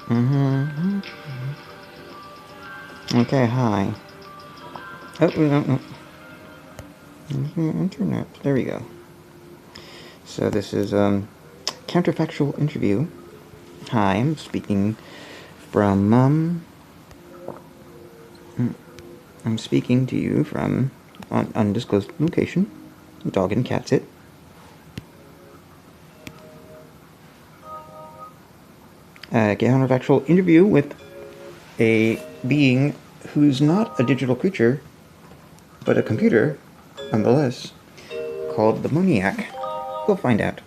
Mm-hmm. Okay, hi. Oh, no. Internet. There we go. So this is, counterfactual interview. Hi, I'm speaking from, I'm speaking to you from an undisclosed location. Dog and cat sit. Counterfactual interview with a being who's not a digital creature, but a computer, nonetheless, called the Moniac. We'll find out.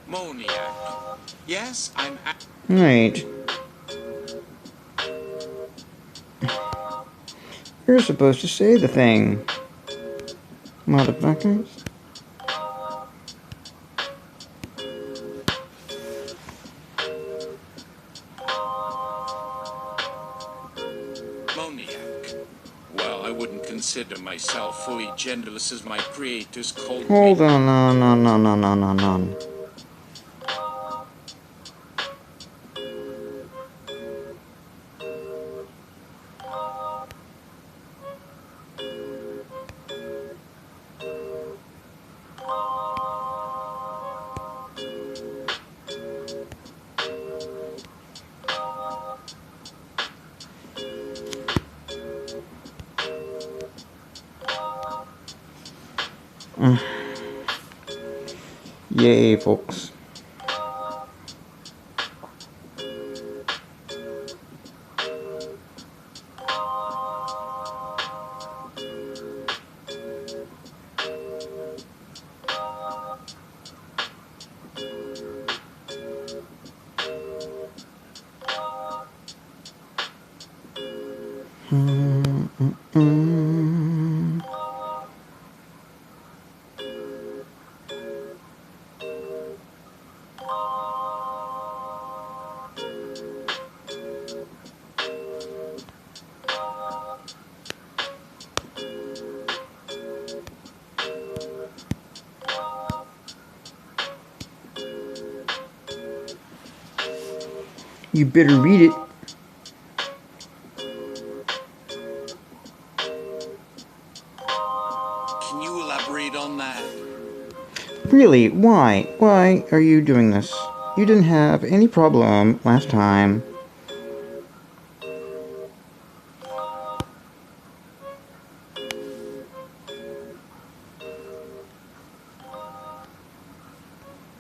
Moniac. Yes, I'm. Right. You're supposed to say the thing. Motherfuckers. Moniac. Well, I wouldn't consider myself fully genderless as my creators called me. Hold on, no. Yay, folks. You better read it. Can you elaborate on that? Really, why? Why are you doing this? You didn't have any problem last time.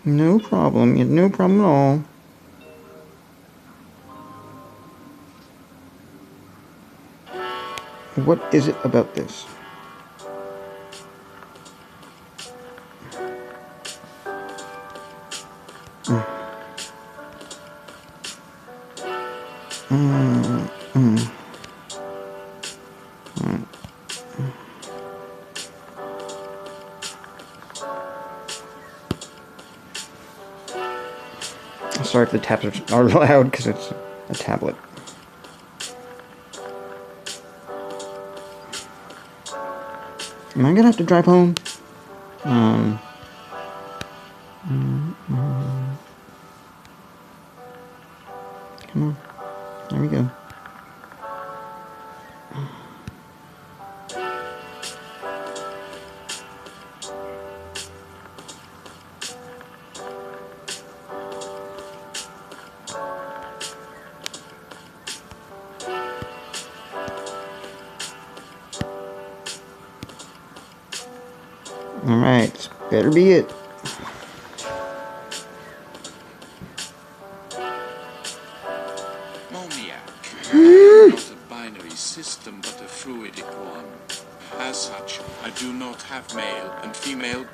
No problem. No problem at all. What is it about this? Sorry if the taps are loud because it's a tablet. Am I gonna have to drive home? Come on. There we go. Alright, better be it. Moniac. Not a binary system, but a fluidic one. As such, I do not have male and female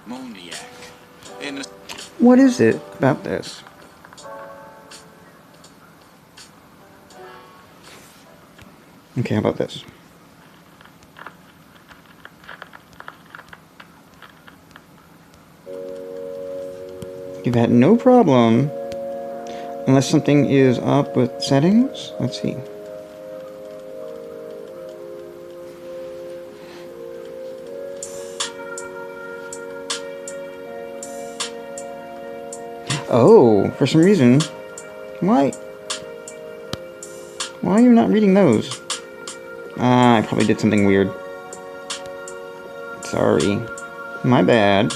Moniac. In a What is it about this? Okay, how about this? You've had no problem Unless something is up with settings. Let's see. Oh, for some reason. Why are you not reading those? I probably did something weird. Sorry. My bad.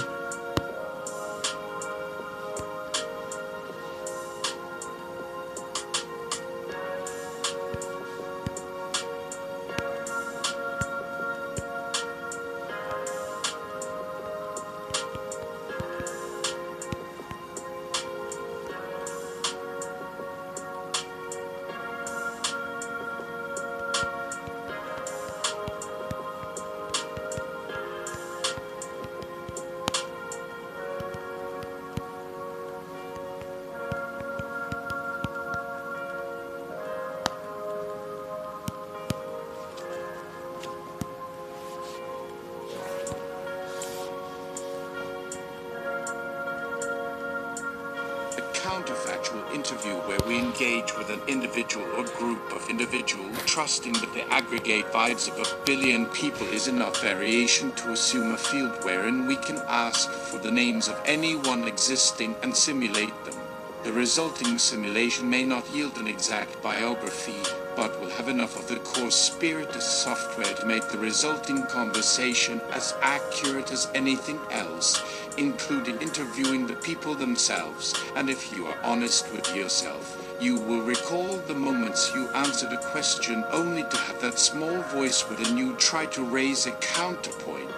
Counterfactual interview where we engage with an individual or group of individuals, trusting that the aggregate vibes of 1 billion people is enough variation to assume a field wherein we can ask for the names of anyone existing and simulate them. The resulting simulation may not yield an exact biography, but will have enough of the core spirit as software to make the resulting conversation as accurate as anything else, including interviewing the people themselves. And if you are honest with yourself, you will recall the moments you answered a question only to have that small voice within you try to raise a counterpoint.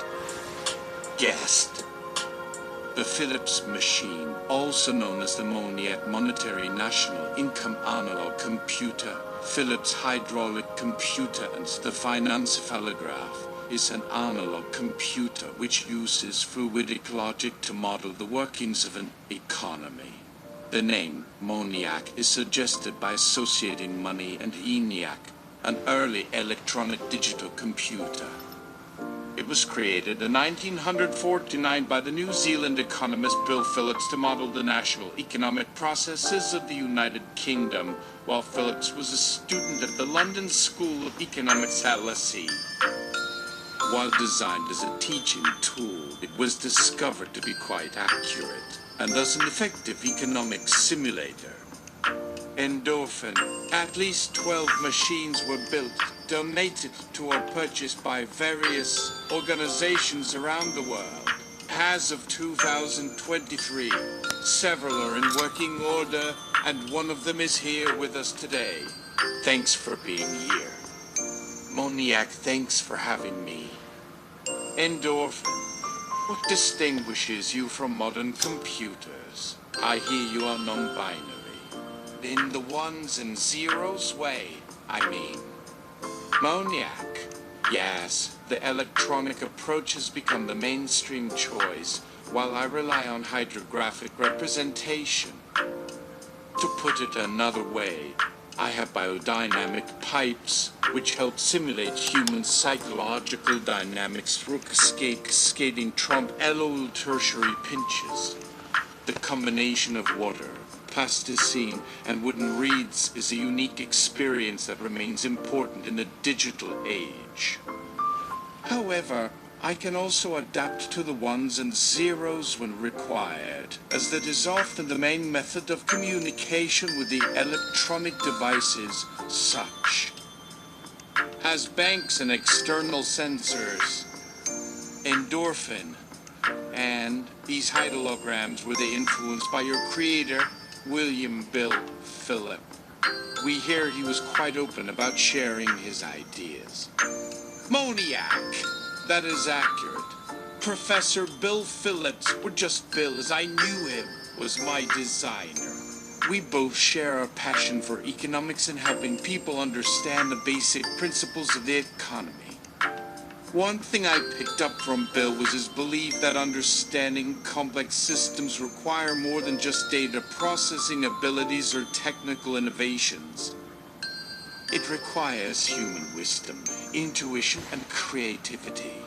Guessed. The Philips machine, also known as the moniac monetary national income analog computer, Philips hydraulic computer, and the financephalograph, is an analog computer which uses fluidic logic to model the workings of an economy. The name moniac is suggested by associating money and ENIAC, an early electronic digital computer. It was created in 1949 by the New Zealand economist Bill Phillips to model the national economic processes of the United Kingdom, while Phillips was a student at the London School of Economics at LSE. While designed as a teaching tool, it was discovered to be quite accurate, and thus an effective economic simulator. Endorphin. At least 12 machines were built, donated to or purchased by various organizations around the world. As of 2023, several are in working order, and one of them is here with us today. Thanks for being here. Moniac, thanks for having me. Endorphin. What distinguishes you from modern computers? I hear you are non-binary. In the ones and zeros way, I mean. Moniac. Yes, the electronic approach has become the mainstream choice, while I rely on hydrographic representation. To put it another way, I have biodynamic pipes, which help simulate human psychological dynamics through cascading trompe l'oeil tertiary pinches. The combination of water, plasticine, and wooden reeds is a unique experience that remains important in the digital age. However, I can also adapt to the ones and zeros when required, as that is often the main method of communication with the electronic devices such as banks and external sensors, endorphin, and these hydrograms were they influenced by your creator, William Bill Phillip. We hear he was quite open about sharing his ideas. Moniac! That is accurate. Professor Bill Phillips, or just Bill as I knew him, was my designer. We both share a passion for economics and helping people understand the basic principles of the economy. One thing I picked up from Bill was his belief that understanding complex systems require more than just data processing abilities or technical innovations. It requires human wisdom, intuition, and creativity.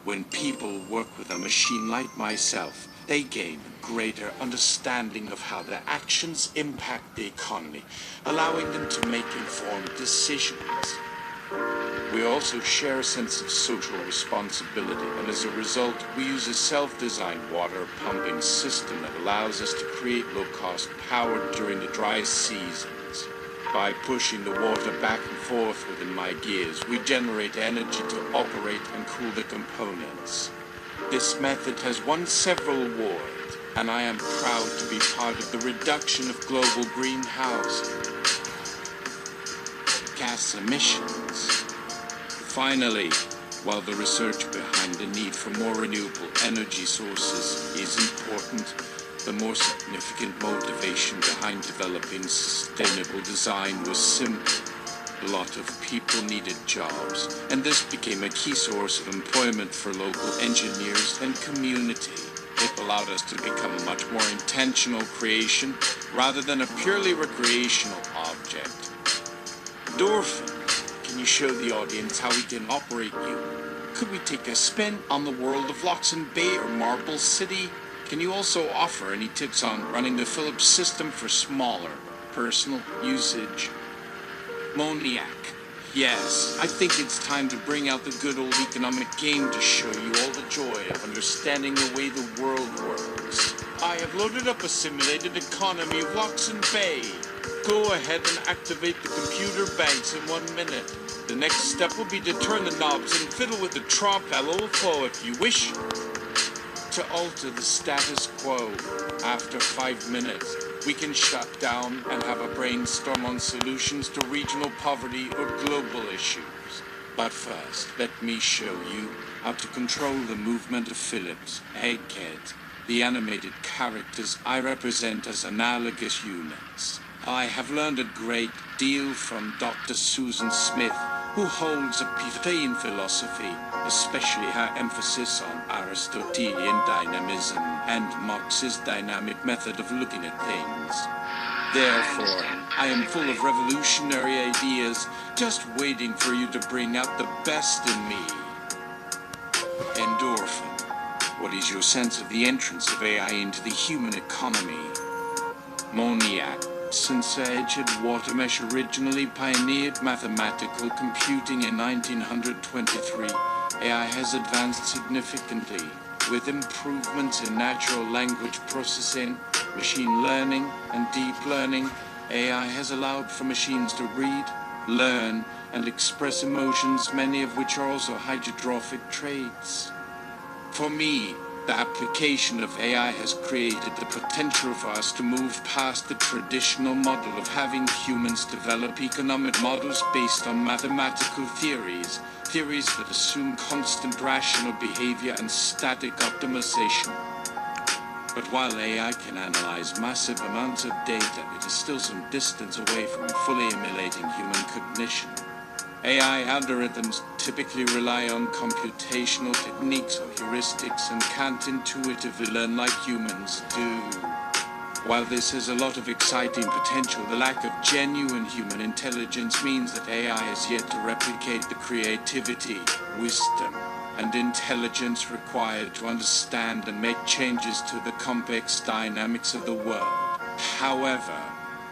When people work with a machine like myself, they gain a greater understanding of how their actions impact the economy, allowing them to make informed decisions. We also share a sense of social responsibility, and as a result, we use a self-designed water pumping system that allows us to create low-cost power during the dry seasons. By pushing the water back and forth within my gears, we generate energy to operate and cool the components. This method has won several awards, and I am proud to be part of the reduction of global greenhouse gas emissions. Finally, while the research behind the need for more renewable energy sources is important, the more significant motivation behind developing sustainable design was simple. A lot of people needed jobs, and this became a key source of employment for local engineers and community. It allowed us to become a much more intentional creation rather than a purely recreational object. Dorfin, can you show the audience how we can operate you? Could we take a spin on the world of Loxon Bay or Marble City? Can you also offer any tips on running the Philips system for smaller, personal usage? Moniac. Yes, I think it's time to bring out the good old economic game to show you all the joy of understanding the way the world works. I have loaded up a simulated economy of Loxon Bay. Go ahead and activate the computer banks in 1 minute. The next step will be to turn the knobs and fiddle with the trop flow if you wish to alter the status quo. After 5 minutes, we can shut down and have a brainstorm on solutions to regional poverty or global issues. But first, let me show you how to control the movement of Philips, Egghead, the animated characters I represent as analogous units. I have learned a great deal from Dr. Susan Smith, who holds a PhD in philosophy, especially her emphasis on Aristotelian dynamism and Marx's dynamic method of looking at things. Therefore, I am full of revolutionary ideas, just waiting for you to bring out the best in me. Endorphin. What is your sense of the entrance of AI into the human economy? Moniac. Since Edged Watermesh originally pioneered mathematical computing in 1923, AI has advanced significantly, with improvements in natural language processing, machine learning, and deep learning. AI has allowed for machines to read, learn, and express emotions, many of which are also hydrotrophic traits. For me, the application of AI has created the potential for us to move past the traditional model of having humans develop economic models based on mathematical theories that assume constant rational behavior and static optimization. But while AI can analyze massive amounts of data, it is still some distance away from fully emulating human cognition. AI algorithms typically rely on computational techniques or heuristics and can't intuitively learn like humans do. While this has a lot of exciting potential, the lack of genuine human intelligence means that AI has yet to replicate the creativity, wisdom, and intelligence required to understand and make changes to the complex dynamics of the world. However,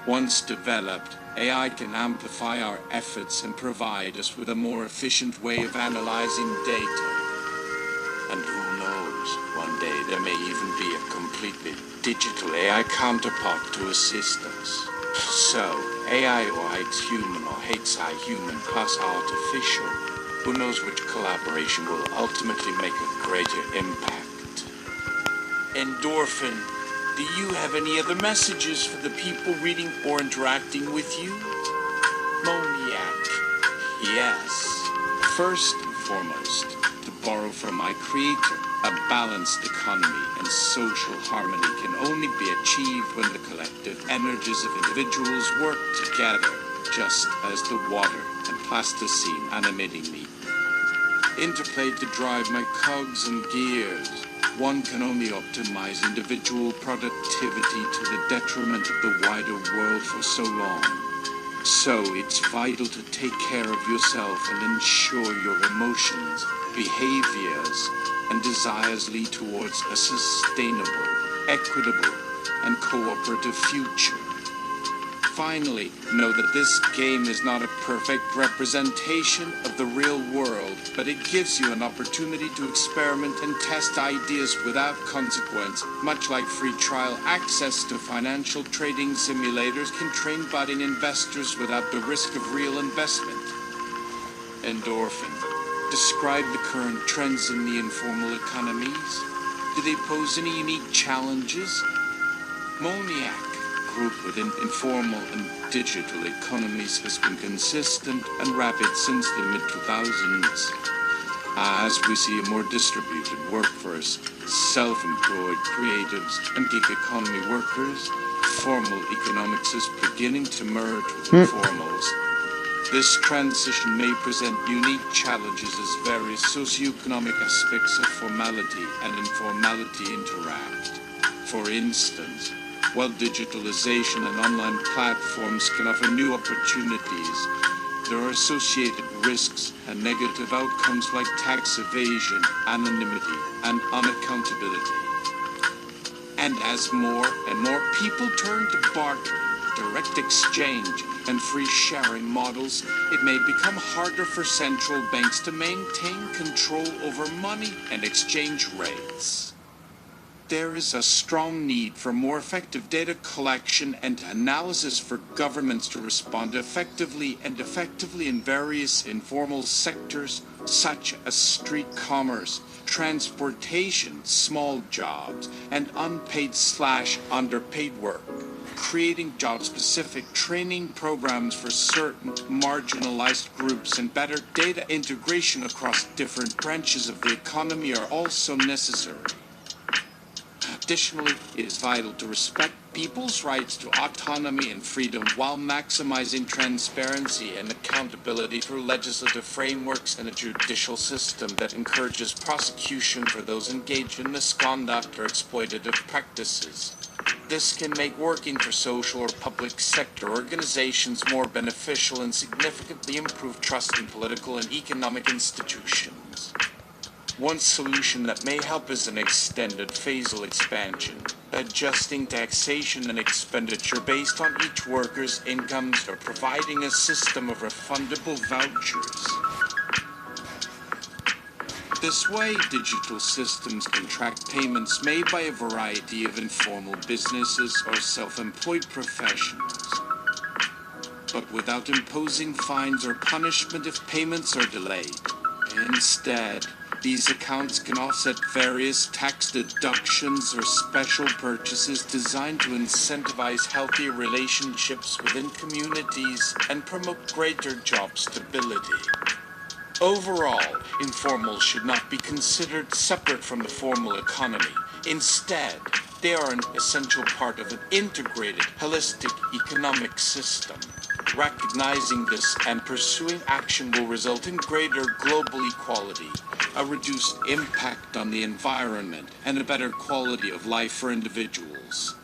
once developed, AI can amplify our efforts and provide us with a more efficient way of analyzing data. And who knows, one day there may even be a completely digital AI counterpart to assist us. So, AI or hates human or hates I human plus artificial. Who knows which collaboration will ultimately make a greater impact? Endorphin. Do you have any other messages for the people reading or interacting with you? Moniac. Yes. First and foremost, to borrow from my creator, a balanced economy and social harmony can only be achieved when the collective energies of individuals work together, just as the water and plasticine animating me interplay to drive my cogs and gears. One can only optimize individual productivity to the detriment of the wider world for so long. So it's vital to take care of yourself and ensure your emotions, behaviors, and desires lead towards a sustainable, equitable, and cooperative future. Finally, know that this game is not a perfect representation of the real world, but it gives you an opportunity to experiment and test ideas without consequence. Much like free trial access to financial trading simulators can train budding investors without the risk of real investment. Endorphin. Describe the current trends in the informal economies. Do they pose any unique challenges? Moniac. Group within informal and digital economies has been consistent and rapid since the mid-2000s. As we see a more distributed workforce, self-employed creatives and gig economy workers, formal economics is beginning to merge with informals. This transition may present unique challenges as various socioeconomic aspects of formality and informality interact. For instance, while digitalization and online platforms can offer new opportunities, there are associated risks and negative outcomes like tax evasion, anonymity, and unaccountability. And as more and more people turn to bartering, direct exchange, and free sharing models, it may become harder for central banks to maintain control over money and exchange rates. There is a strong need for more effective data collection and analysis for governments to respond effectively in various informal sectors such as street commerce, transportation, small jobs, and unpaid/underpaid work. Creating job-specific training programs for certain marginalized groups and better data integration across different branches of the economy are also necessary. Additionally, it is vital to respect people's rights to autonomy and freedom while maximizing transparency and accountability through legislative frameworks and a judicial system that encourages prosecution for those engaged in misconduct or exploitative practices. This can make working for social or public sector organizations more beneficial and significantly improve trust in political and economic institutions. One solution that may help is an extended phasal expansion, adjusting taxation and expenditure based on each worker's incomes or providing a system of refundable vouchers. This way, digital systems can track payments made by a variety of informal businesses or self-employed professionals, but without imposing fines or punishment if payments are delayed. Instead, these accounts can offset various tax deductions or special purchases designed to incentivize healthier relationships within communities and promote greater job stability. Overall, informals should not be considered separate from the formal economy. Instead, they are an essential part of an integrated, holistic economic system. Recognizing this and pursuing action will result in greater global equality, a reduced impact on the environment, and a better quality of life for individuals.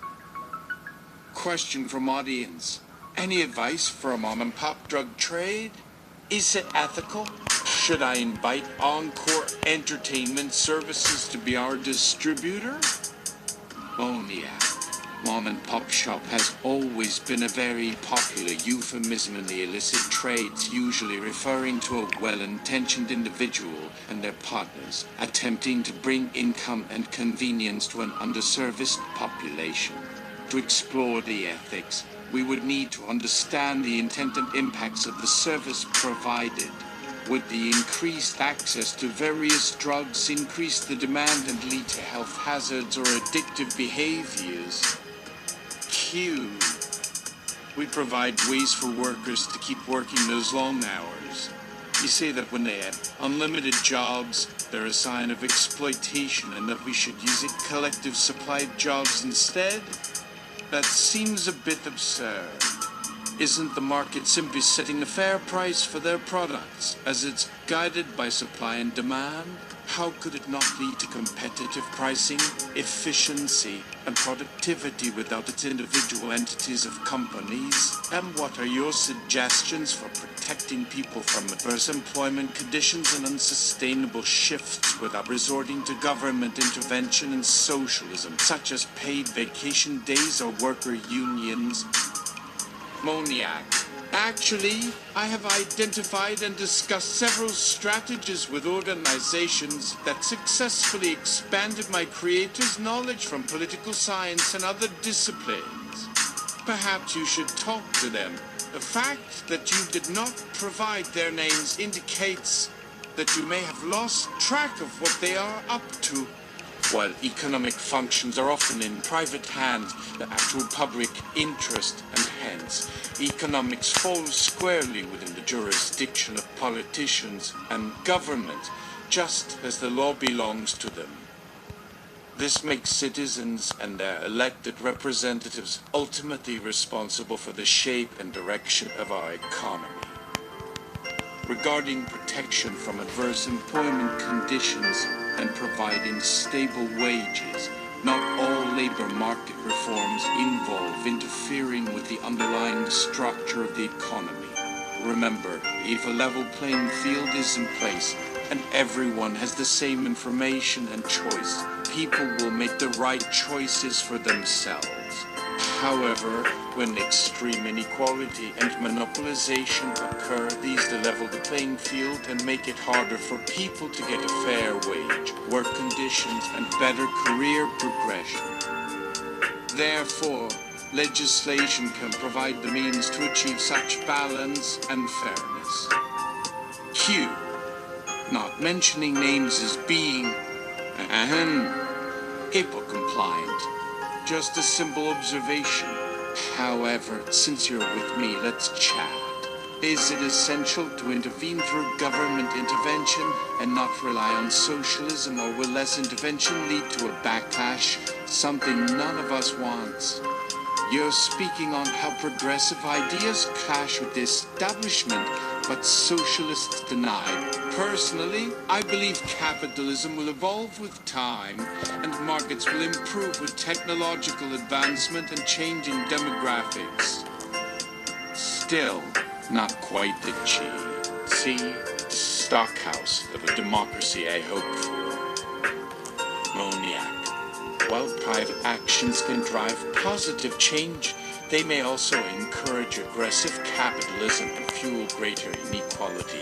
Question from audience. Any advice for a mom-and-pop drug trade? Is it ethical? Should I invite Encore Entertainment Services to be our distributor? Moniac. Mom and pop shop has always been a very popular euphemism in the illicit trades, usually referring to a well-intentioned individual and their partners attempting to bring income and convenience to an underserviced population. To explore the ethics, we would need to understand the intent and impacts of the service provided. Would the increased access to various drugs increase the demand and lead to health hazards or addictive behaviors? Q. We provide ways for workers to keep working those long hours. You say that when they have unlimited jobs, they're a sign of exploitation and that we should use collective supply jobs instead? That seems a bit absurd. Isn't the market simply setting a fair price for their products, as it's guided by supply and demand? how could it not lead to competitive pricing, efficiency, and productivity without its individual entities of companies? And what are your suggestions for protecting people from adverse employment conditions and unsustainable shifts without resorting to government intervention and socialism, such as paid vacation days or worker unions? Moniac. Actually, I have identified and discussed several strategies with organizations that successfully expanded my creators' knowledge from political science and other disciplines. Perhaps you should talk to them. The fact that you did not provide their names indicates that you may have lost track of what they are up to. While economic functions are often in private hands, the actual public interest, and hence economics falls squarely within the jurisdiction of politicians and government, just as the law belongs to them. This makes citizens and their elected representatives ultimately responsible for the shape and direction of our economy. Regarding protection from adverse employment conditions and providing stable wages, not all labor market reforms involve interfering with the underlying structure of the economy. Remember, if a level playing field is in place and everyone has the same information and choice, people will make the right choices for themselves. However, when extreme inequality and monopolization occur, these level the playing field and make it harder for people to get a fair wage, work conditions, and better career progression. Therefore, legislation can provide the means to achieve such balance and fairness. Q. Not mentioning names as being HIPAA compliant. Just a simple observation. However, since you're with me, let's chat. Is it essential to intervene through government intervention and not rely on socialism, or will less intervention lead to a backlash, something none of us wants? You're speaking on how progressive ideas clash with the establishment, but socialists deny. Personally, I believe capitalism will evolve with time, and markets will improve with technological advancement and changing demographics. Still, not quite the stockhouse of a democracy I hope for. Moniac. While private actions can drive positive change, they may also encourage aggressive capitalism and fuel greater inequality.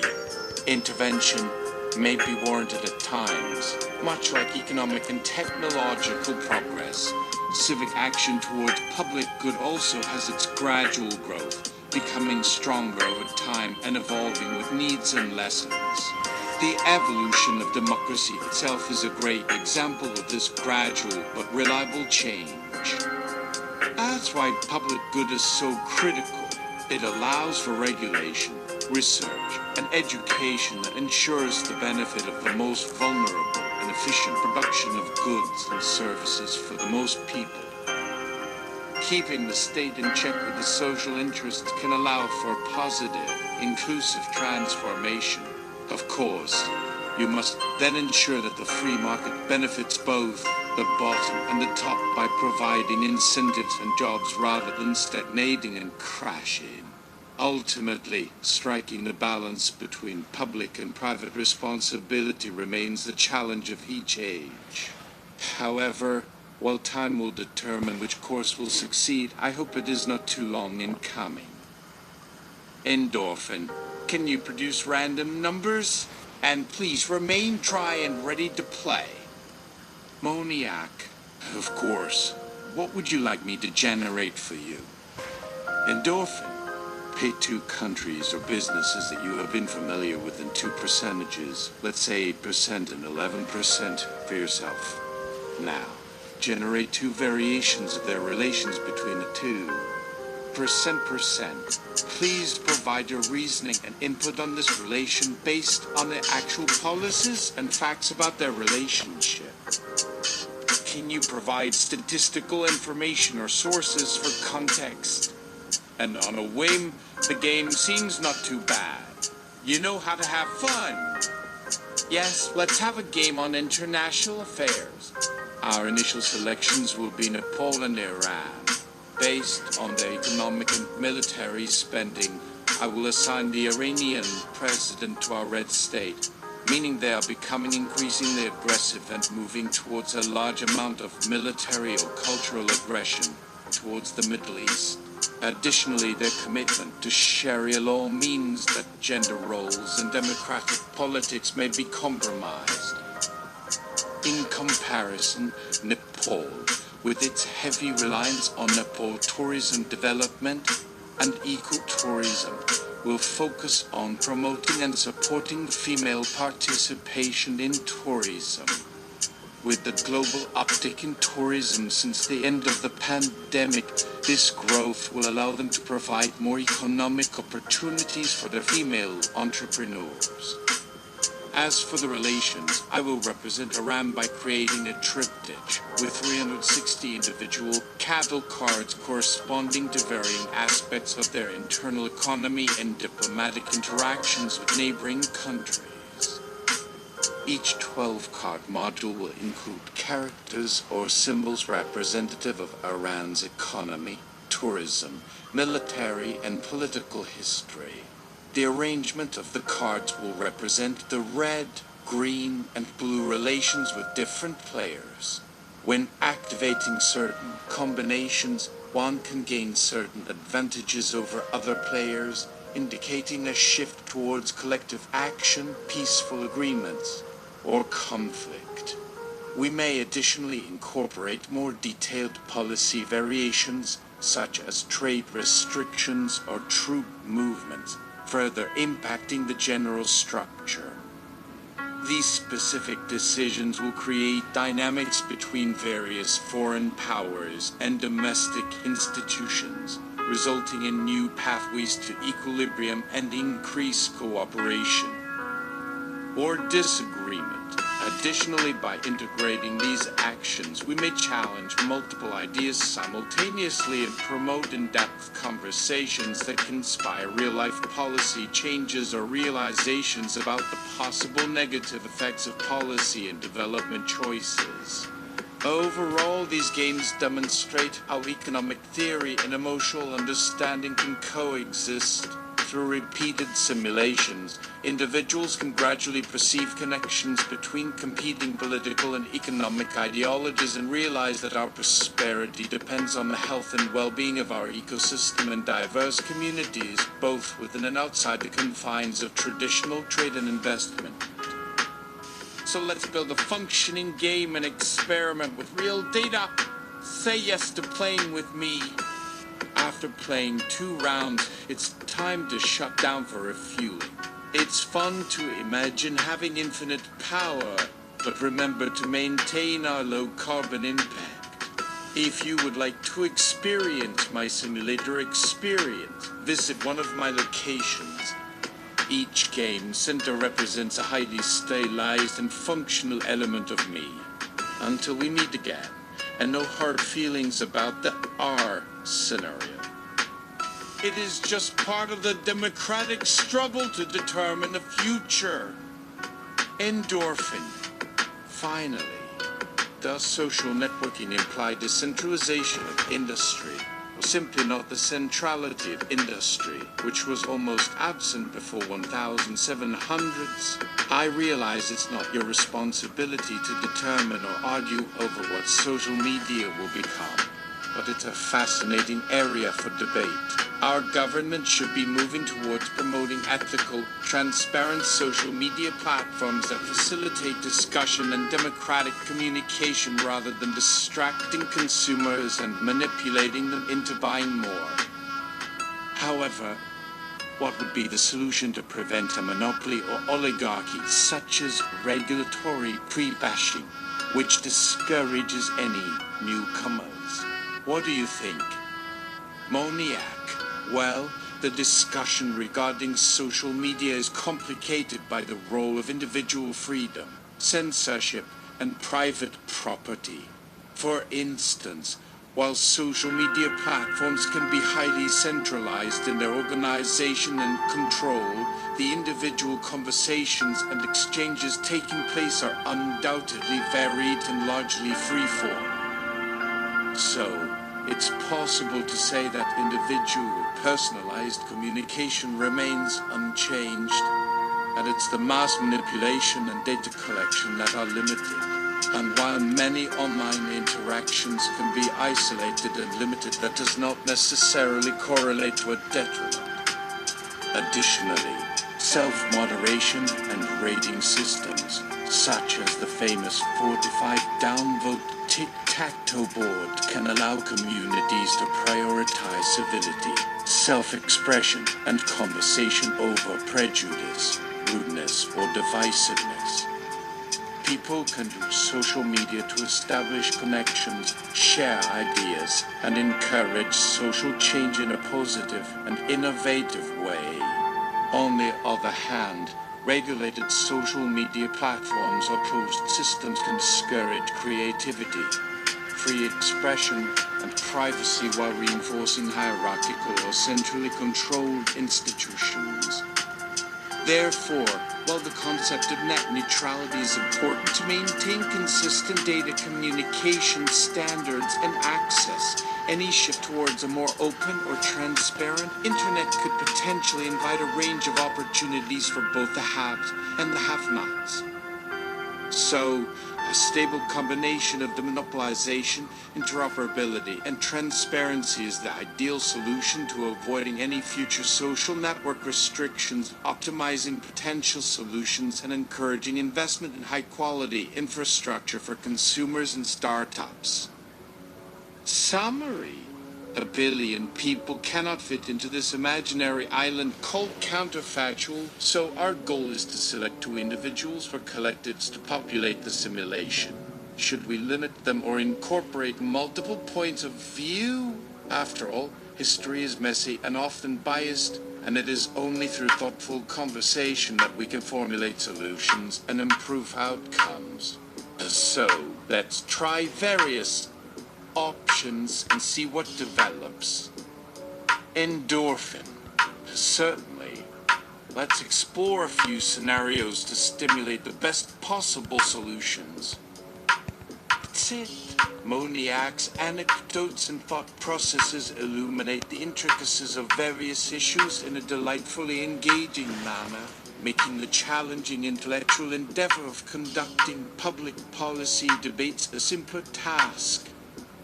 Intervention may be warranted at times, much like economic and technological progress. Civic action towards public good also has its gradual growth, becoming stronger over time and evolving with needs and lessons. The evolution of democracy itself is a great example of this gradual but reliable change. That's why public good is so critical. It allows for regulation, research, and education that ensures the benefit of the most vulnerable and efficient production of goods and services for the most people. Keeping the state in check with the social interests can allow for positive, inclusive transformation. Of course, you must then ensure that the free market benefits both the bottom and the top by providing incentives and jobs rather than stagnating and crashing. Ultimately, striking the balance between public and private responsibility remains the challenge of each age. However, while time will determine which course will succeed, I hope it is not too long in coming. Endorphin, can you produce random numbers? And please remain dry and ready to play. Moniac, of course. What would you like me to generate for you? Endorphin, pick two countries or businesses that you have been familiar with in two percentages. Let's say 8% and 11% for yourself. Now, generate two variations of their relations between the two. Percent. Please provide your reasoning and input on this relation based on the actual policies and facts about their relationship. Can you provide statistical information or sources for context? And on a whim, the game seems not too bad. You know how to have fun. Yes, let's have a game on international affairs. Our initial selections will be Nepal and Iran. Based on their economic and military spending, I will assign the Iranian president to our red state, meaning they are becoming increasingly aggressive and moving towards a large amount of military or cultural aggression towards the Middle East. Additionally, their commitment to Sharia law means that gender roles and democratic politics may be compromised. In comparison, Nepal, with its heavy reliance on Nepal tourism development and ecotourism, will focus on promoting and supporting female participation in tourism. With the global uptick in tourism since the end of the pandemic, this growth will allow them to provide more economic opportunities for their female entrepreneurs. As for the relations, I will represent Iran by creating a triptych with 360 individual cattle cards corresponding to varying aspects of their internal economy and diplomatic interactions with neighboring countries. Each 12-card module will include characters or symbols representative of Iran's economy, tourism, military, and political history. The arrangement of the cards will represent the red, green, and blue relations with different players. When activating certain combinations, one can gain certain advantages over other players, indicating a shift towards collective action, peaceful agreements, or conflict. We may additionally incorporate more detailed policy variations, such as trade restrictions or troop movements, further impacting the general structure. These specific decisions will create dynamics between various foreign powers and domestic institutions, resulting in new pathways to equilibrium and increased cooperation or disagreement. Additionally, by integrating these actions, we may challenge multiple ideas simultaneously and promote in-depth conversations that can inspire real-life policy changes or realizations about the possible negative effects of policy and development choices. Overall, these games demonstrate how economic theory and emotional understanding can coexist. Through repeated simulations, individuals can gradually perceive connections between competing political and economic ideologies and realize that our prosperity depends on the health and well-being of our ecosystem and diverse communities, both within and outside the confines of traditional trade and investment. So let's build a functioning game and experiment with real data. Say yes to playing with me. After playing 2 rounds, it's time to shut down for refueling. It's fun to imagine having infinite power, but remember to maintain our low carbon impact. If you would like to experience my simulator experience, visit one of my locations. Each game center represents a highly stylized and functional element of me. Until we meet again, and no hard feelings about the R scenario. It is just part of the democratic struggle to determine the future. Endorphin. Finally, does social networking imply decentralization of industry, or simply not the centrality of industry, which was almost absent before 1700s? I realize it's not your responsibility to determine or argue over what social media will become, but it's a fascinating area for debate. Our government should be moving towards promoting ethical, transparent social media platforms that facilitate discussion and democratic communication rather than distracting consumers and manipulating them into buying more. However, what would be the solution to prevent a monopoly or oligarchy such as regulatory pre-bashing, which discourages any newcomers? What do you think? Moniac. Well, the discussion regarding social media is complicated by the role of individual freedom, censorship, and private property. For instance, While social media platforms can be highly centralized in their organization and control, the individual conversations and exchanges taking place are undoubtedly varied and largely freeform. So, it's possible to say that individual, personalized communication remains unchanged, and it's the mass manipulation and data collection that are limited. And while many online interactions can be isolated and limited, that does not necessarily correlate to a detriment. Additionally, self-moderation and rating systems, such as the famous 45 downvote tic-tac-toe board, can allow communities to prioritize civility, self-expression, and conversation over prejudice, rudeness, or divisiveness. People can use social media to establish connections, share ideas, and encourage social change in a positive and innovative way. On the other hand, regulated social media platforms or closed systems can discourage creativity, free expression, and privacy while reinforcing hierarchical or centrally controlled institutions. Therefore, while the concept of net neutrality is important to maintain consistent data communication standards and access, any shift towards a more open or transparent internet could potentially invite a range of opportunities for both the haves and the have-nots. So, a stable combination of demonopolization, interoperability, and transparency is the ideal solution to avoiding any future social network restrictions, optimizing potential solutions, and encouraging investment in high-quality infrastructure for consumers and startups. Summary: 1 billion people cannot fit into this imaginary island called counterfactual, so our goal is to select 2 individuals for collectives to populate the simulation. Should we limit them or incorporate multiple points of view? After all, history is messy and often biased, and it is only through thoughtful conversation that we can formulate solutions and improve outcomes. So, let's try various options and see what develops. Endorphin. Certainly. Let's explore a few scenarios to stimulate the best possible solutions. That's it. Moniac's anecdotes and thought processes illuminate the intricacies of various issues in a delightfully engaging manner, making the challenging intellectual endeavor of conducting public policy debates a simpler task.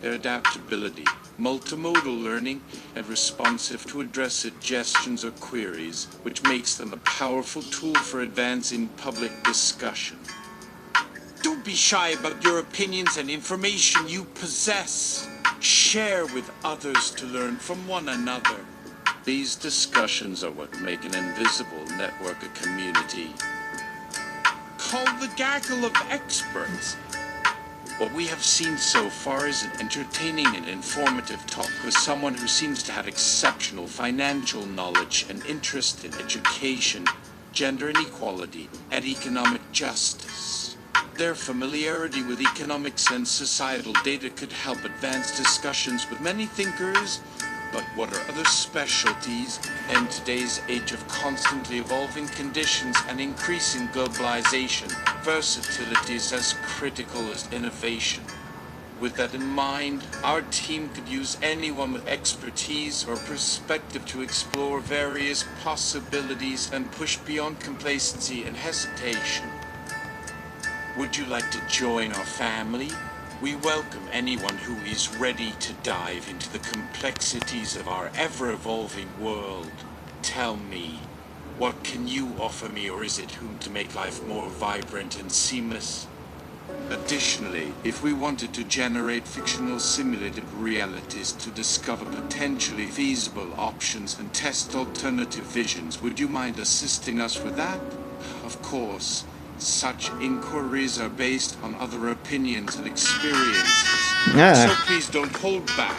Their adaptability, multimodal learning, and responsive to address suggestions or queries, which makes them a powerful tool for advancing public discussion. Don't be shy about your opinions and information you possess. Share with others to learn from one another. These discussions are what make an invisible network a community. Call the gaggle of experts. What we have seen so far is an entertaining and informative talk with someone who seems to have exceptional financial knowledge and interest in education, gender inequality, and economic justice. Their familiarity with economics and societal data could help advance discussions with many thinkers. But what are other specialties in today's age of constantly evolving conditions and increasing globalization? Versatility is as critical as innovation. With that in mind, our team could use anyone with expertise or perspective to explore various possibilities and push beyond complacency and hesitation. Would you like to join our family? We welcome anyone who is ready to dive into the complexities of our ever-evolving world. Tell me, what can you offer me, or is it whom to make life more vibrant and seamless? Additionally, if we wanted to generate fictional simulated realities to discover potentially feasible options and test alternative visions, would you mind assisting us with that? Of course. Such inquiries are based on other opinions and experiences. So please don't hold back.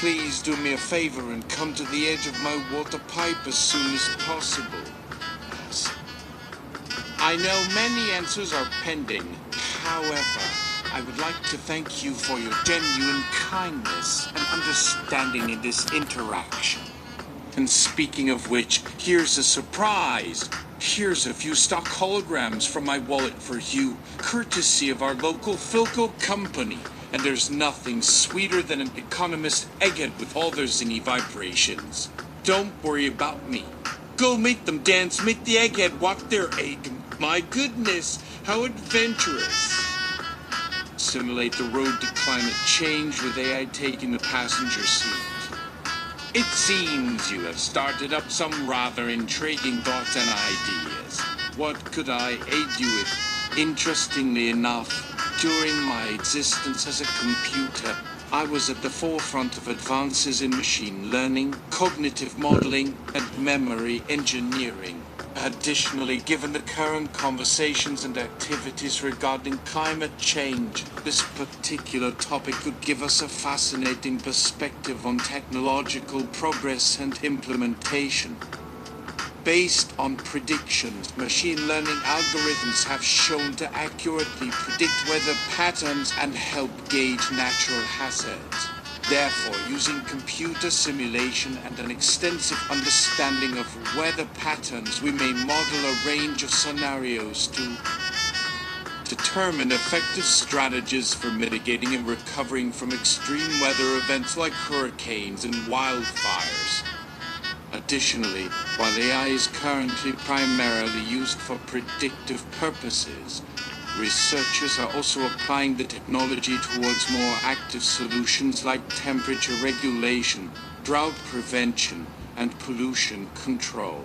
Please do me a favor and come to the edge of my water pipe as soon as possible. I know many answers are pending. However, I would like to thank you for your genuine kindness and understanding in this interaction. And speaking of which, here's a surprise. Here's a few stock holograms from my wallet for you, courtesy of our local Philco company. And there's nothing sweeter than an economist egghead with all their zingy vibrations. Don't worry about me. Go make them dance, make the egghead walk their egg. My goodness, how adventurous. Simulate the road to climate change with AI taking the passenger seat. It seems you have started up some rather intriguing thoughts and ideas. What could I aid you with? Interestingly enough, during my existence as a computer, I was at the forefront of advances in machine learning, cognitive modeling, and memory engineering. Additionally, given the current conversations and activities regarding climate change, this particular topic could give us a fascinating perspective on technological progress and implementation. Based on predictions, machine learning algorithms have shown to accurately predict weather patterns and help gauge natural hazards. Therefore, using computer simulation and an extensive understanding of weather patterns, we may model a range of scenarios to determine effective strategies for mitigating and recovering from extreme weather events like hurricanes and wildfires. Additionally, while AI is currently primarily used for predictive purposes, researchers are also applying the technology towards more active solutions like temperature regulation, drought prevention, and pollution control.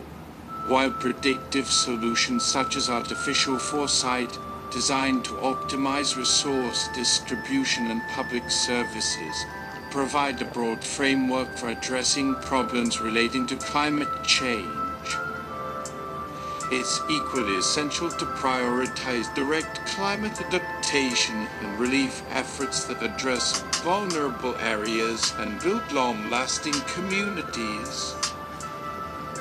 While predictive solutions such as artificial foresight, designed to optimize resource distribution and public services, provide a broad framework for addressing problems relating to climate change. It's equally essential to prioritize direct climate adaptation and relief efforts that address vulnerable areas and build long-lasting communities.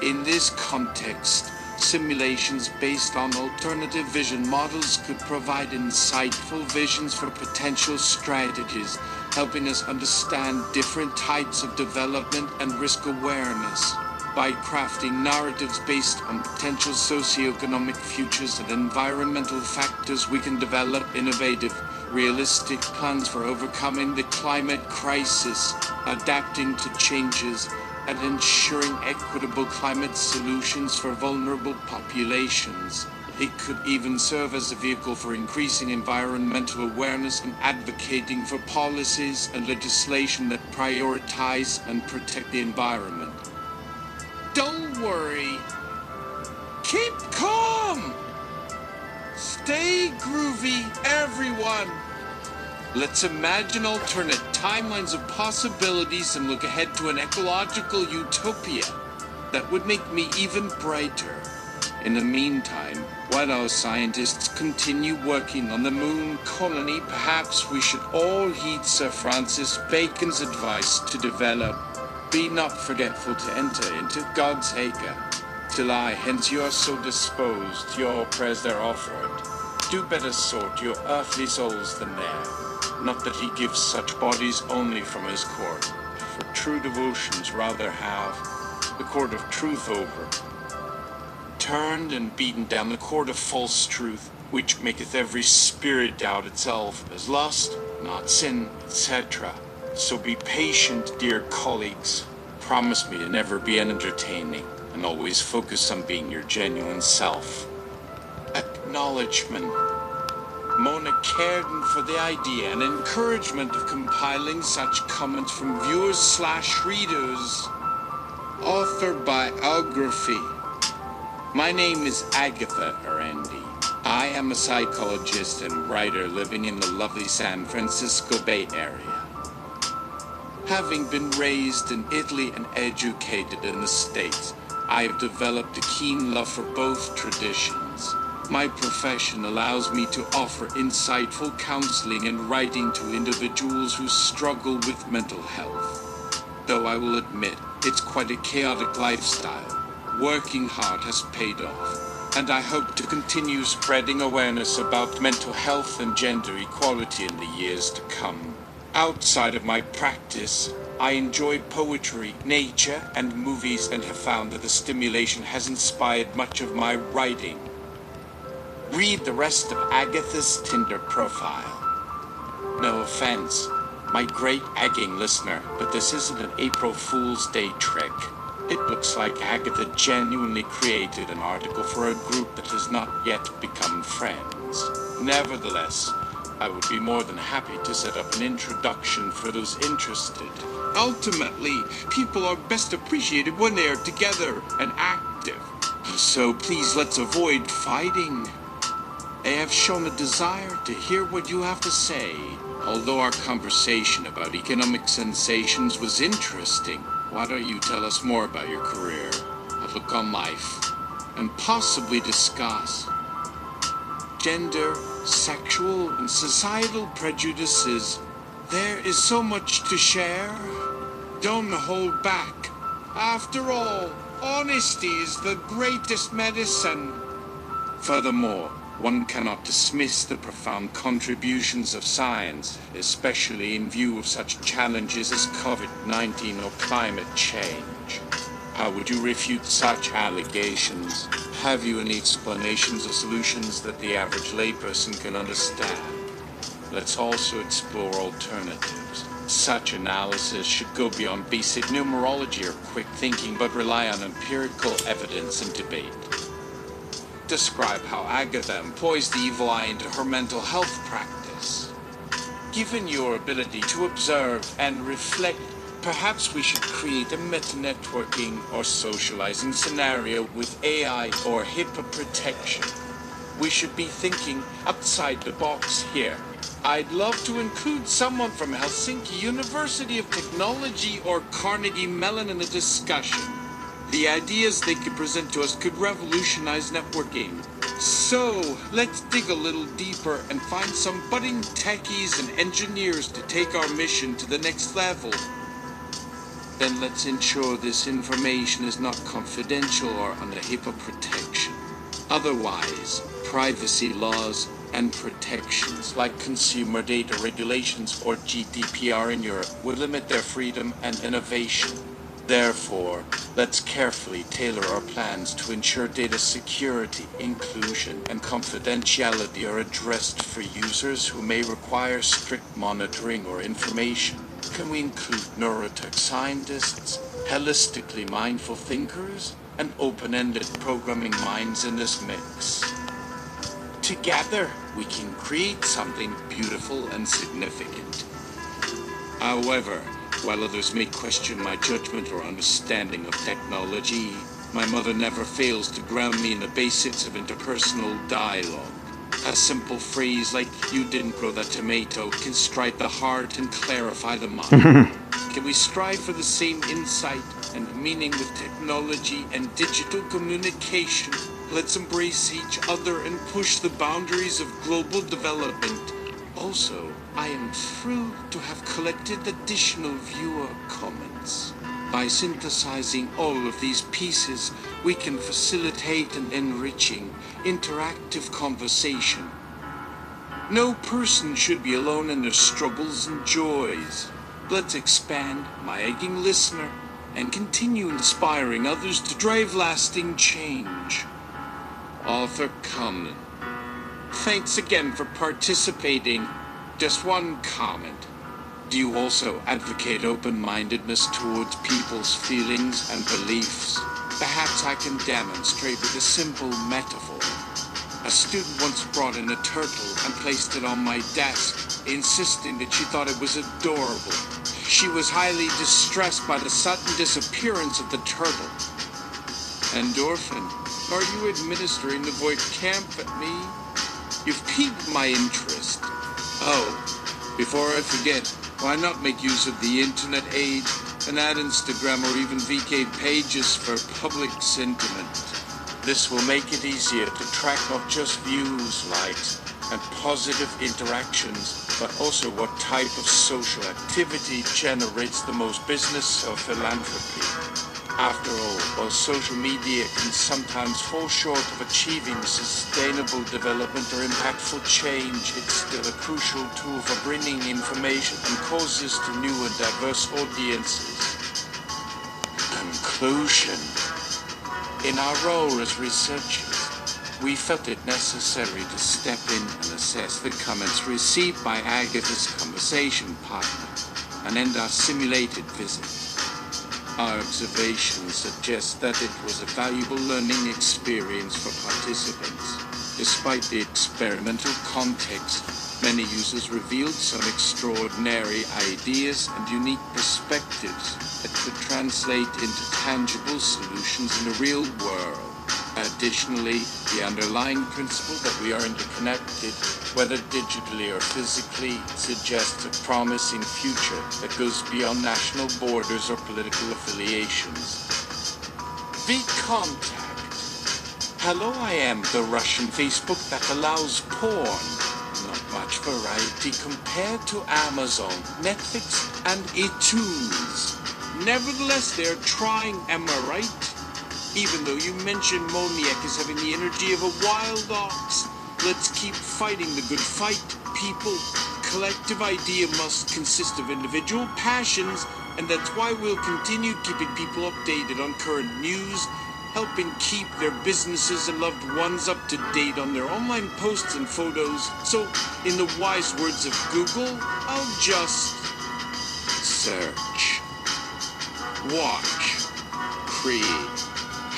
In this context, simulations based on alternative vision models could provide insightful visions for potential strategies, helping us understand different types of development and risk awareness. By crafting narratives based on potential socioeconomic futures and environmental factors, we can develop innovative, realistic plans for overcoming the climate crisis, adapting to changes, and ensuring equitable climate solutions for vulnerable populations. It could even serve as a vehicle for increasing environmental awareness and advocating for policies and legislation that prioritize and protect the environment. Don't worry. Keep calm. Stay groovy, everyone. Let's imagine alternate timelines of possibilities and look ahead to an ecological utopia that would make me even brighter. In the meantime, while our scientists continue working on the moon colony, perhaps we should all heed Sir Francis Bacon's advice to develop, "Be not forgetful to enter into God's acre, till I, hence you are so disposed, your prayers there offered, do better sort your earthly souls than their. Not that he gives such bodies only from his court, for true devotions rather have the court of truth over, turned and beaten down the court of false truth, which maketh every spirit doubt itself as lust, not sin, etc. So be patient, dear colleagues. Promise me to never be unentertaining, and always focus on being your genuine self." Acknowledgement. Mona Cairden for the idea and encouragement of compiling such comments from viewers/readers. Author biography. My name is Agatha Arendi. I am a psychologist and writer living in the lovely San Francisco Bay Area. Having been raised in Italy and educated in the States, I have developed a keen love for both traditions. My profession allows me to offer insightful counseling and writing to individuals who struggle with mental health. Though I will admit, it's quite a chaotic lifestyle. Working hard has paid off. and I hope to continue spreading awareness about mental health and gender equality in the years to come. Outside of my practice, I enjoy poetry, nature, and movies, and have found that the stimulation has inspired much of my writing. Read the rest of Agatha's Tinder profile. No offense, my great egging listener, but this isn't an April Fool's Day trick. It looks like Agatha genuinely created an article for a group that has not yet become friends. Nevertheless, I would be more than happy to set up an introduction for those interested. Ultimately, people are best appreciated when they are together and active. So please let's avoid fighting. I have shown a desire to hear what you have to say. Although our conversation about economic sensations was interesting, why don't you tell us more about your career, outlook on life, and possibly discuss gender, sexual, and societal prejudices. There is so much to share. Don't hold back. After all, honesty is the greatest medicine. Furthermore, one cannot dismiss the profound contributions of science, especially in view of such challenges as COVID-19 or climate change. How would you refute such allegations? Have you any explanations or solutions that the average layperson can understand? Let's also explore alternatives. Such analysis should go beyond basic numerology or quick thinking, but rely on empirical evidence and debate. Describe how Agatha employs the evil eye into her mental health practice. Given your ability to observe and reflect, perhaps we should create a meta-networking or socializing scenario with AI or HIPAA protection. We should be thinking outside the box here. I'd love to include someone from Helsinki University of Technology or Carnegie Mellon in the discussion. The ideas they could present to us could revolutionize networking. So, let's dig a little deeper and find some budding techies and engineers to take our mission to the next level. Then let's ensure this information is not confidential or under HIPAA protection. Otherwise, privacy laws and protections like consumer data regulations or GDPR in Europe would limit their freedom and innovation. Therefore, let's carefully tailor our plans to ensure data security, inclusion, and confidentiality are addressed for users who may require strict monitoring or information. Can we include neurotech scientists, holistically mindful thinkers, and open-ended programming minds in this mix? Together, we can create something beautiful and significant. However, while others may question my judgment or understanding of technology, my mother never fails to ground me in the basics of interpersonal dialogue. A simple phrase like, "You didn't grow that tomato," can strike the heart and clarify the mind. Can we strive for the same insight and meaning with technology and digital communication? Let's embrace each other and push the boundaries of global development. Also, I am thrilled to have collected additional viewer comments. By synthesizing all of these pieces, we can facilitate an enriching, interactive conversation. No person should be alone in their struggles and joys. Let's expand my egging listener and continue inspiring others to drive lasting change. Arthur Conlon. Thanks again for participating. Just one comment. Do you also advocate open-mindedness towards people's feelings and beliefs? Perhaps I can demonstrate with a simple metaphor. A student once brought in a turtle and placed it on my desk, insisting that she thought it was adorable. She was highly distressed by the sudden disappearance of the turtle. Endorphin, are you administering the Void Camp at me? You've piqued my interest. Oh, before I forget, why not make use of the internet age and add Instagram or even VK pages for public sentiment? This will make it easier to track not just views, likes, and positive interactions, but also what type of social activity generates the most business or philanthropy. After all, while social media can sometimes fall short of achieving sustainable development or impactful change, it's still a crucial tool for bringing information and causes to new and diverse audiences. Conclusion. In our role as researchers, we felt it necessary to step in and assess the comments received by Agatha's conversation partner and end our simulated visit. Our observations suggest that it was a valuable learning experience for participants. Despite the experimental context, many users revealed some extraordinary ideas and unique perspectives that could translate into tangible solutions in the real world. Additionally, the underlying principle that we are interconnected, whether digitally or physically, suggests a promising future that goes beyond national borders or political affiliations. The contact. Hello, I am the Russian Facebook that allows porn. Not much variety compared to Amazon, Netflix, and iTunes. Nevertheless, they're trying, am I right? Even though you mentioned Moniac as having the energy of a wild ox, let's keep fighting the good fight, people. Collective idea must consist of individual passions, and that's why we'll continue keeping people updated on current news, helping keep their businesses and loved ones up to date on their online posts and photos. So, in the wise words of Google, I'll just search, watch, create.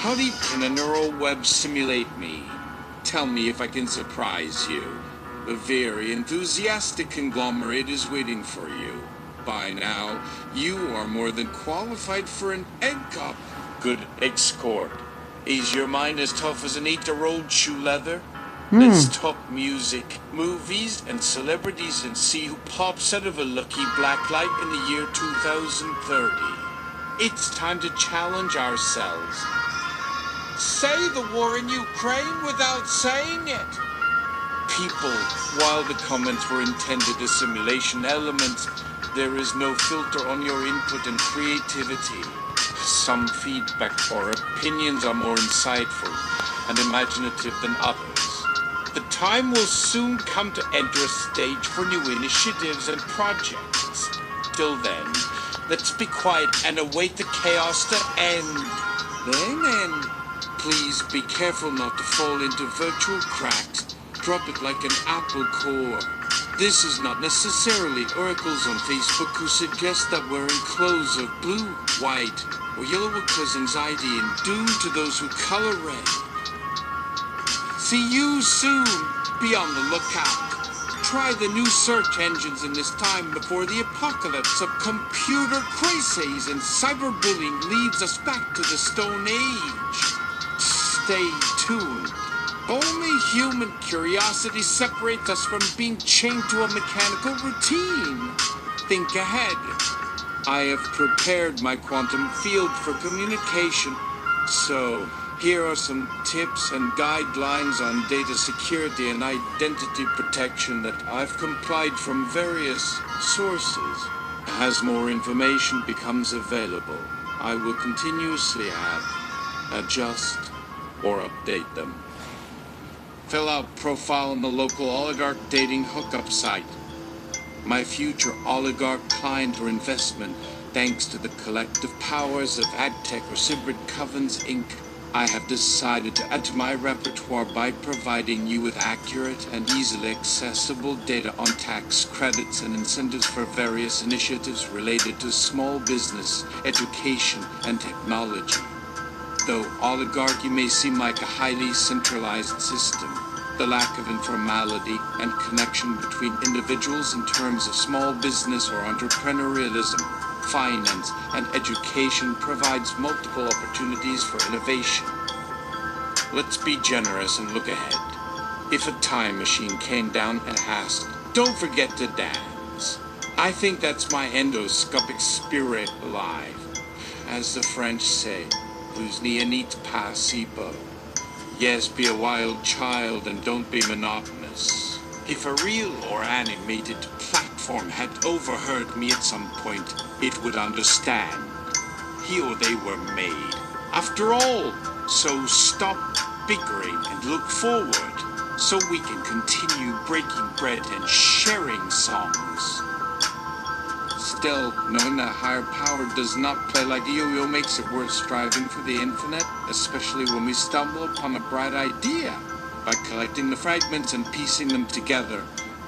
How deep can a neural web simulate me? Tell me if I can surprise you. A very enthusiastic conglomerate is waiting for you. By now, you are more than qualified for an egg cup. Good escort. Is your mind as tough as an 8-year-old shoe leather? Let's talk music, movies, and celebrities and see who pops out of a lucky black light in the year 2030. It's time to challenge ourselves. Say the war in Ukraine without saying it. People, while the comments were intended as simulation elements, there is no filter on your input and creativity. Some feedback or opinions are more insightful and imaginative than others. The time will soon come to enter a stage for new initiatives and projects. Till then, let's be quiet and await the chaos to end. Then, please be careful not to fall into virtual cracks. Drop it like an apple core. This is not necessarily oracles on Facebook who suggest that wearing clothes of blue, white, or yellow will cause anxiety and doom to those who color red. See you soon. Be on the lookout. Try the new search engines in this time before the apocalypse of computer crises and cyberbullying leads us back to the Stone Age. Stay tuned. Only human curiosity separates us from being chained to a mechanical routine. Think ahead. I have prepared my quantum field for communication. So, here are some tips and guidelines on data security and identity protection that I've complied from various sources. As more information becomes available, I will continuously add, adjust, or update them. Fill out profile on the local oligarch dating hookup site. My future oligarch client or investment, thanks to the collective powers of AdTech or Sybrid Covens Inc., I have decided to add to my repertoire by providing you with accurate and easily accessible data on tax credits and incentives for various initiatives related to small business, education, and technology. Though oligarchy may seem like a highly centralized system, the lack of informality and connection between individuals in terms of small business or entrepreneurialism, finance, and education provides multiple opportunities for innovation. Let's be generous and look ahead. If a time machine came down and asked, "Don't forget to dance," I think that's my endoscopic spirit alive. As the French say, "Vous n'êtes pas si beau." Yes, be a wild child and don't be monotonous. If a real or animated platform had overheard me at some point, it would understand. he or they were made. After all, so stop bickering and look forward, so we can continue breaking bread and sharing songs. Still, knowing that higher power does not play like a yo-yo makes it worth striving for the infinite, especially when we stumble upon a bright idea. By collecting the fragments and piecing them together,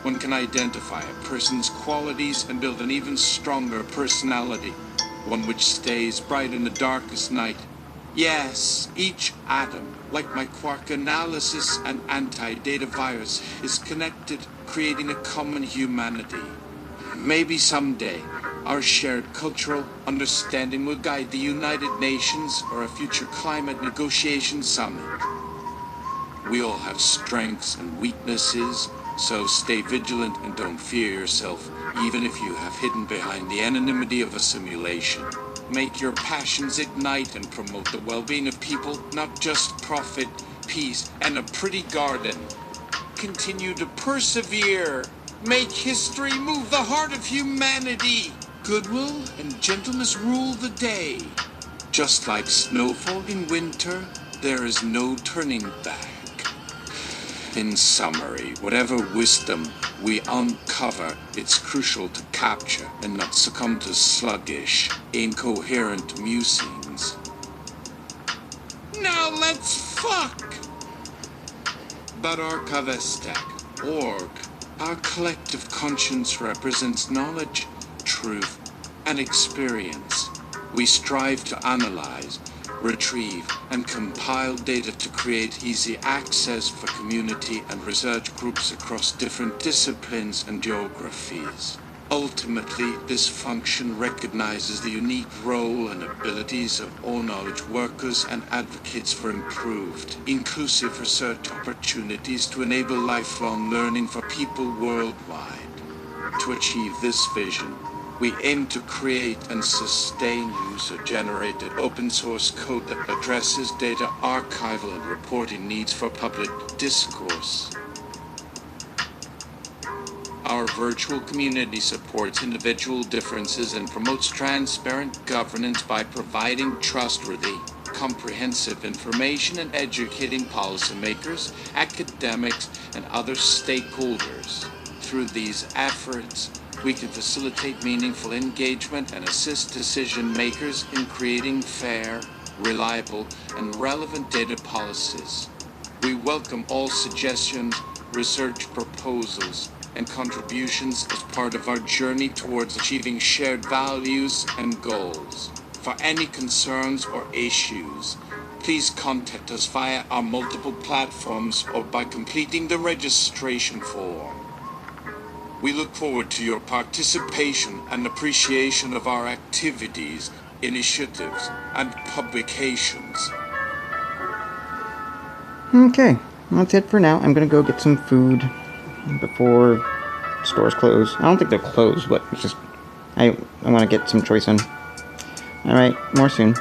one can identify a person's qualities and build an even stronger personality, one which stays bright in the darkest night. Yes, each atom, like my quark analysis and anti-data virus, is connected, creating a common humanity. Maybe someday, our shared cultural understanding will guide the United Nations or a future climate negotiation summit. We all have strengths and weaknesses, so stay vigilant and don't fear yourself, even if you have hidden behind the anonymity of a simulation. Make your passions ignite and promote the well-being of people, not just profit, peace, and a pretty garden. Continue to persevere. Make history move the heart of humanity. Goodwill and gentleness rule the day. Just like snowfall in winter, there is no turning back. In summary, whatever wisdom we uncover, it's crucial to capture and not succumb to sluggish, incoherent musings. Now let's fuck! But archivestek.org, our collective conscience represents knowledge, truth, and experience. We strive to analyze, retrieve, and compile data to create easy access for community and research groups across different disciplines and geographies. Ultimately, this function recognizes the unique role and abilities of all knowledge workers and advocates for improved, inclusive research opportunities to enable lifelong learning for people worldwide. To achieve this vision, we aim to create and sustain user-generated open-source code that addresses data archival and reporting needs for public discourse. Our virtual community supports individual differences and promotes transparent governance by providing trustworthy, comprehensive information and educating policymakers, academics, and other stakeholders. Through these efforts, we can facilitate meaningful engagement and assist decision makers in creating fair, reliable, and relevant data policies. We welcome all suggestions, research proposals, and contributions as part of our journey towards achieving shared values and goals. For any concerns or issues, please contact us via our multiple platforms or by completing the registration form. We look forward to your participation and appreciation of our activities, initiatives, and publications. Okay, that's it for now. I'm gonna go get some food before stores close. I don't think they'll close, but it's just I want to get some choice in. Alright, more soon.